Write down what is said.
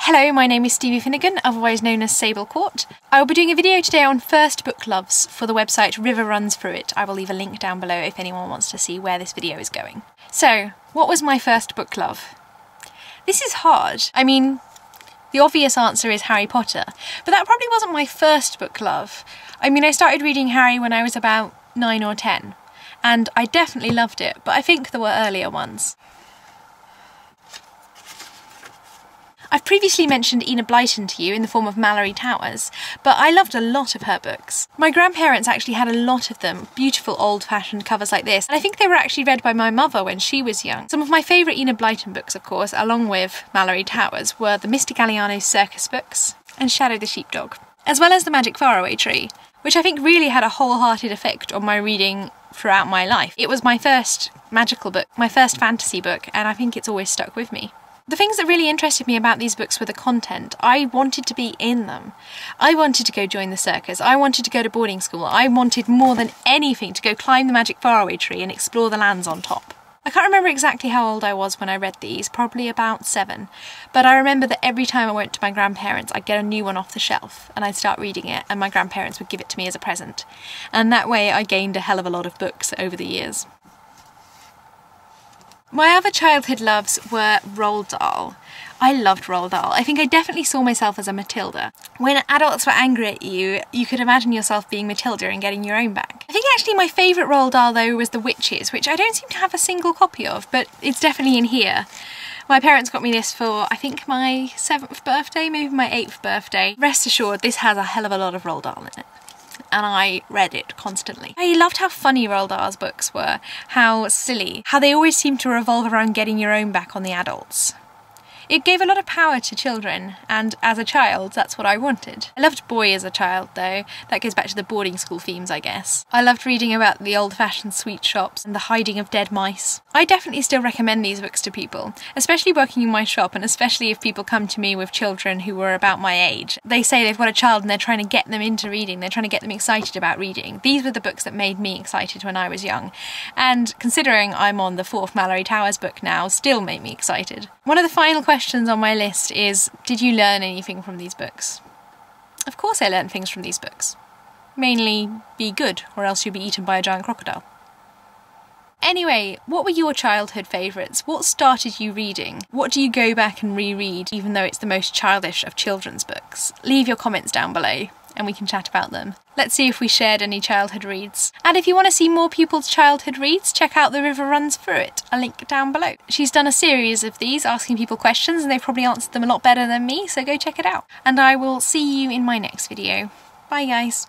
Hello, my name is Stevie Finnegan, otherwise known as SableCaught. I will be doing a video today on first book loves for the website River Runs Through It. I will leave a link down below if anyone wants to see where this video is going. So, what was my first book love? This is hard. I mean, the obvious answer is Harry Potter, but that probably wasn't my first book love. I mean, I started reading Harry when I was about 9 or 10, and I definitely loved it, but I think there were earlier ones. I've previously mentioned Enid Blyton to you in the form of Malory Towers, but I loved a lot of her books. My grandparents actually had a lot of them, beautiful old-fashioned covers like this, and I think they were actually read by my mother when she was young. Some of my favourite Enid Blyton books, of course, along with Malory Towers, were the Mr. Galliano's Circus books and Shadow the Sheepdog, as well as The Magic Faraway Tree, which I think really had a wholehearted effect on my reading throughout my life. It was my first magical book, my first fantasy book, and I think it's always stuck with me. The things that really interested me about these books were the content. I wanted to be in them. I wanted to go join the circus. I wanted to go to boarding school. I wanted more than anything to go climb the Magic Faraway Tree and explore the lands on top. I can't remember exactly how old I was when I read these, probably about 7, but I remember that every time I went to my grandparents I'd get a new one off the shelf and I'd start reading it and my grandparents would give it to me as a present. And that way I gained a hell of a lot of books over the years. My other childhood loves were Roald Dahl. I loved Roald Dahl. I think I definitely saw myself as a Matilda. When adults were angry at you, you could imagine yourself being Matilda and getting your own back. I think actually my favourite Roald Dahl though was The Witches, which I don't seem to have a single copy of, but it's definitely in here. My parents got me this for, I think, my 7th birthday, maybe my 8th birthday. Rest assured, this has a hell of a lot of Roald Dahl in it. And I read it constantly. I loved how funny Roald Dahl's books were, how silly, how they always seemed to revolve around getting your own back on the adults. It gave a lot of power to children, and as a child, that's what I wanted. I loved Boy as a child, though. That goes back to the boarding school themes, I guess. I loved reading about the old-fashioned sweet shops and the hiding of dead mice. I definitely still recommend these books to people, especially working in my shop, and especially if people come to me with children who were about my age. They say they've got a child and they're trying to get them into reading, they're trying to get them excited about reading. These were the books that made me excited when I was young, and considering I'm on the 4th Malory Towers book now, still make me excited. One of the final questions on my list is, did you learn anything from these books? Of course I learned things from these books. Mainly, be good, or else you'll be eaten by a giant crocodile. Anyway, what were your childhood favourites? What started you reading? What do you go back and reread, even though it's the most childish of children's books? Leave your comments down below, and we can chat about them. Let's see if we shared any childhood reads. And if you want to see more people's childhood reads, check out The River Runs Through It, a link down below. She's done a series of these, asking people questions, and they've probably answered them a lot better than me, so go check it out. And I will see you in my next video. Bye guys.